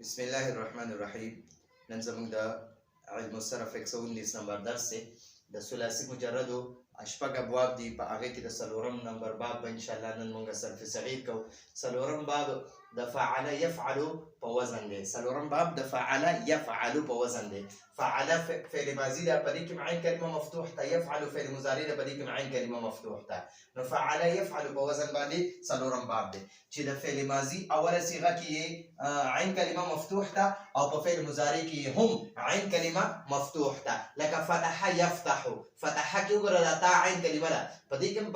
بسم الله الرحمن الرحیم. نن زموږ د علم الصرف 119 نمبر درس دی. د ثلاثي مجردو شپږ ابواب دي، په هغې کې د څلورم نمبر باب به انشاءالله نن موږ صرف صغیر کوو. څلورم باب د فعل یفعلو په وزن دی. څلورم باب د فعل یفعلو په وزن دی. فعل فعل ماضي ده، په دې کې معین کلمه مفتوح ده. یفعل فعل مضارع ده، په دې کې معین کلمه مفتوح ده. نو فعل یفعل په وزن باندې څلورم باب دی چې د فعل ماضي اوله صيغه کې عین کلمه مفتوح ده او په فعل مضارع کې هم عین کلمه مفتوح ده. لکه فتح یفتح، فتح کې وګوره دا تا عین کلمه ده، په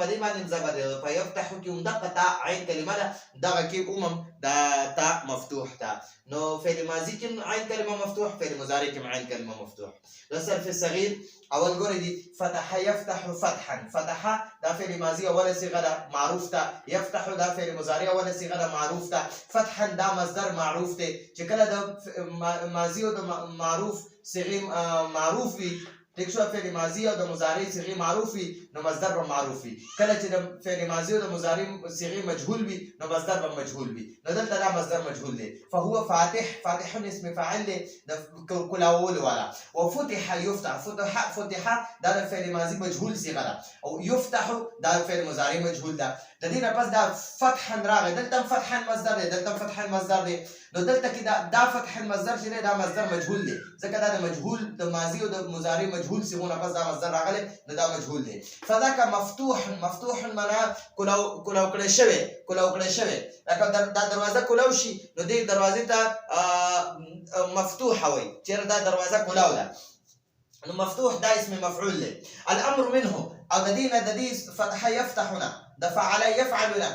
دې باندې زبر ده. په یفتح کې هم دغه تا عین کلمه ده، دغه کې هم دا تا مفتوح ده. نو فعل ماضي کې عین کلمه مفتوح، فعل مضارع کې عین کلمه مفتوح. د صرف الصغیر اول ګورې دي فتح یفتح فتحا. فتح دا فعل ماضي اوله صيغه ده، معروف ده. یفتح دا فعل مضارع اوله صيغه ده، معروف ده. فتحا دا مصدر معروف ده. چې کله د ماضي او د معروف صيغه معروف وي، ټیک شو، فعل ماضي او د مضارع صيغه معروف وي نو مصدر به معروف وي. کله چې د فعل ماضي او د مضارع صيغه مجهول وي نو مصدر به مجهول وي. نو دلته دا مصدر مجهول دی. فهو فاتح، فاتح اسم فاعل دی د کلاول والا. وفتح یفتح، فتح دا د فعل ماضي مجهول صيغه ده، او یفتح دا فعل مضارع مجهول ده. د دې نه پس دا فتح راغی، دلته فتح مصدر دی، دلته فتح مصدر دی. نو دلته کې دا فتح المصدر چې دا مصدر مجهول دی، ځکه دا د مجهول د ماضي او د مضارع مجهول صيغونه پس دا مصدر راغلی نو دا مجهول دی. فذاك مفتوح، مفتوح معنا کلاو کړی شوی، کلاو کړی شوی. لکه دا دروازه کلاو شي نو دې دروازې ته مفتوحه وایي، چېرې دا دروازه کلاو ده نو مفتوح دا اسم مفعول دی. الامر منه او د دې فتح یفتحنا د فعل يفعلنا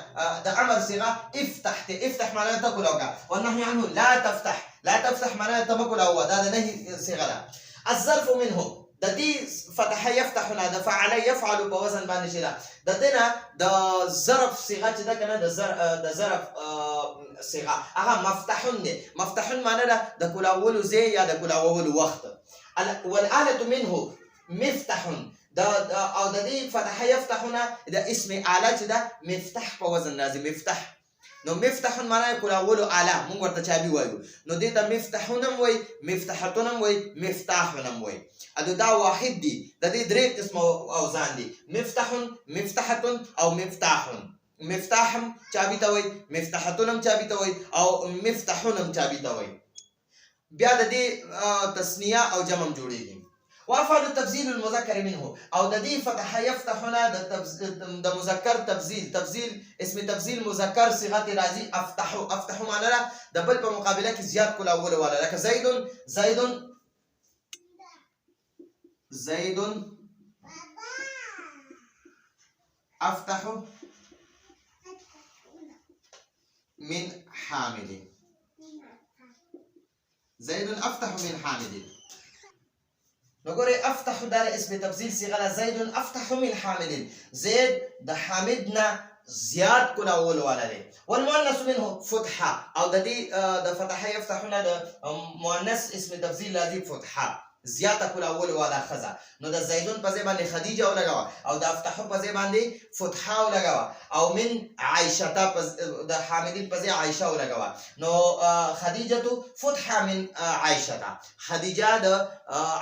د امر صيغه افتح. افتح معناها تاكل او والنهي عنه لا تفتح، لا تفتح معناها تمكل او دا نهي صيغه ده. الظرف منه د دې فتح يفتحنا د فعل يفعل په وزن باندې شي. د دې د ظرف صيغه چې دا کنه د ظرف صيغه هغه مفتحون دي. مفتحون معناها د کلاولو زي یا د کلاولو وخت. والآلة منه مفتح او د دې فتح یفتحونه د اسم آله چې ده مفتح په وزن راځي. مفتح نو مفتح معنی کلاولو آله، موږ ورته چابي وایو. نو دې ته مفتحونه هم وایي، مفتحتونه هم وایي، مفتاحونه هم وایي. دا واحد دي، د دې درې قسمه اوزان دي: مفتح، مفتحتون او مفتاحون. مفتاح هم چابي ته وایي، مفتحتون هم چابي ته وایي، او مفتحون هم چابي ته وایي. بیا د دې تثنیه او جمع جوړیږي. وافعل تبذيل المذكر منه او د دې فتح يفتحنا د مذکر تبذيل. تبذيل اسم تبذيل مذکر صيغه راځي. افتح، افتح معنی د بل په مقابله کې زیات کلاول والا. لکه زید، زید، زید افتح من حامد. زید افتح من حامد. نقول افتح دار اسم تبذيل صيغه زيد افتح من حامد. زيد د حامدنا زياد كل اول ولا دي. والمؤنث منه فتحه او د دې د فتح يفتحنا د مؤنث اسم تبذيل لازم فتحه زیاته کول اول والا خزا. نو د زیدون په ځای باندې خدیجه ولګوا او د افتح په ځای باندې فتحه ولګوا او من عائشه د حامدین په ځای عائشه ولګوا. نو خدیجه فتحه من عائشه، خدیجه د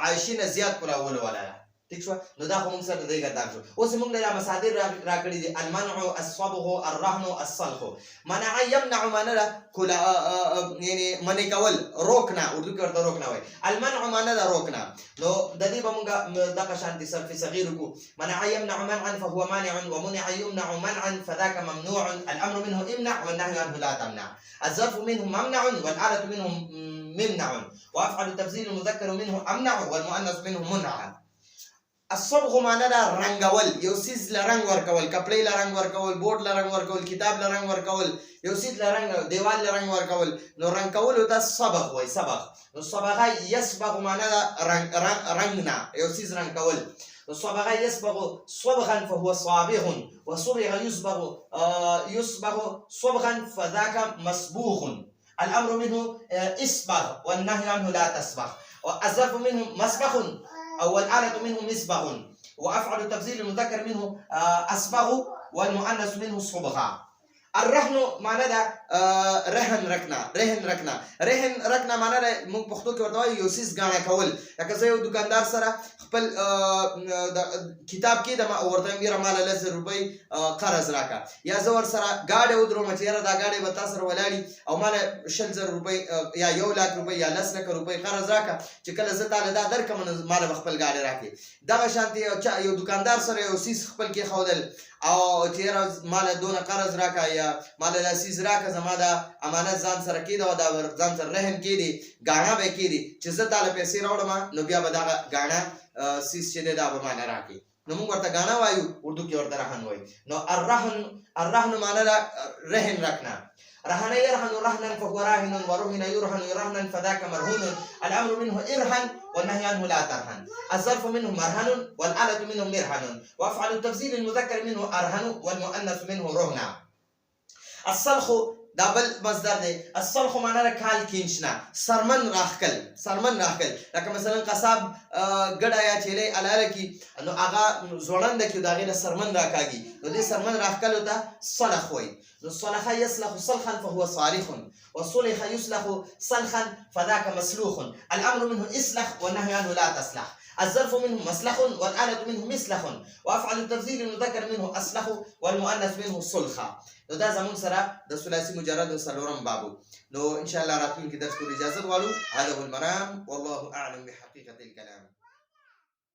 عائشه نه زیات کول اول والا. ٹھیک شو؟ نو دا خو موږ سره دغه ګټه شو. اوس موږ له مصادر راکړي دي: المنع، الصبغ، الرهن، الصلح. منع يمنع معنی کول یعنی منع کول، روکنا، اردو کې ورته روکنا وایي. المنع معنی دا روکنا. نو د دې به موږ دغه شانتي صرف صغیر کو. منع يمنع منعا فهو مانع، ومنع يمنع منعا فذاك ممنوع. الامر منه امنع والنهي عنه لا تمنع. الظرف منه ممنع والآلة منه ممنع. وافعل تبذيل المذكر منه امنع والمؤنث منه منع. الصبغ معنی دا رنگول، یو سیز لرنگ ورکول، کپڑے لرنگ ورکول، بورډ لرنگ ورکول، کتاب لرنگ ورکول، یو سیز لرنگ، دیوال لرنگ ورکول. نو رنگ کول ته صبغ وای. صبغ نو صبغ یصبغ معنی دا رنگنا، یو سیز رنگ کول. صبغ يصبغ صبغا فهو صابغ، وصبغ يصبغ صبغا فذاك مصبوغ. الامر منه اصبغ والنهي عنه لا تصبغ. والظرف منه مسبغ او الآلة منه مسبغ. وافعل تبذيل المذكر منه اصبغ والمؤنث منه صبغا. الرهن معنى دا رهن رکنا معنا موږ پښتو کې ورته وایو یو څیز ګاڼه کول. لکه زه یو دکاندار سره خپل کتاب کې د ورته میره مال 1000 روپۍ قرض راکا، یا زه ور سره گاډي ودروم چې یاره دا گاډي به تاسو سره ولاړی او مال 200,000 روپۍ یا 1 لک روپۍ یا 10 لک روپۍ قرض راکا، چې کله زه تعالی دا درکم مال خپل گاډي راکې. دغه شانتي یو دکاندار سره یو سیس خپل کې خودل او چې مال دونه قرض راکا یا مال لاسیز راکا، زما دا امانت ځان سره کېده او دا ځان سره رهن کېدی ګاڼه به کېدی چې زه تعالی پیسې راوړم نو بیا به دغه ګاڼه سیس چې دی دا به مانا راکې. نو موږ ورته ګاڼه وایو، اردو کې ورته رهن وایي. نو الرهن معنا ده رهن رکنا. رهن يرهن رهنا فهو راهن، ورهن يرهن رهنا فذاك مرهون. الامر منه ارهن والنهي عنه لا ترهن. الظرف منه مرهن والآلة منه مرهن، وافعل التفضيل المذكر منه ارهن والمؤنث منه رهنا. الصلخ دا بل مصدر دی. الصلخ معنا ده کال کینچنا، سرمن راخکل. لکه مثلا قصاب ګډه یا چیلې الاله کی نو هغه زوړند کی دا غیله سرمن راکاږي، نو دې سرمن راخکل ته صلخ وای. نو صلخ يصلخ صلخا فهو صارخ، وصلخ يصلخ صلخا فذاك مسلوخ. الامر منه اصلح والنهي عنه لا تصلح. الظرف منه مسلخ والآلة منه مسلخ، وافعل التفضيل المذكر منه اصلخ والمؤنث منه صلخا. نو دا زمون سره د ثلاثي مجرد سلورم بابو. نو ان شاء الله راتلونکي درس کو اجازه غواړو. هذا هو المرام والله اعلم بحقيقة الكلام.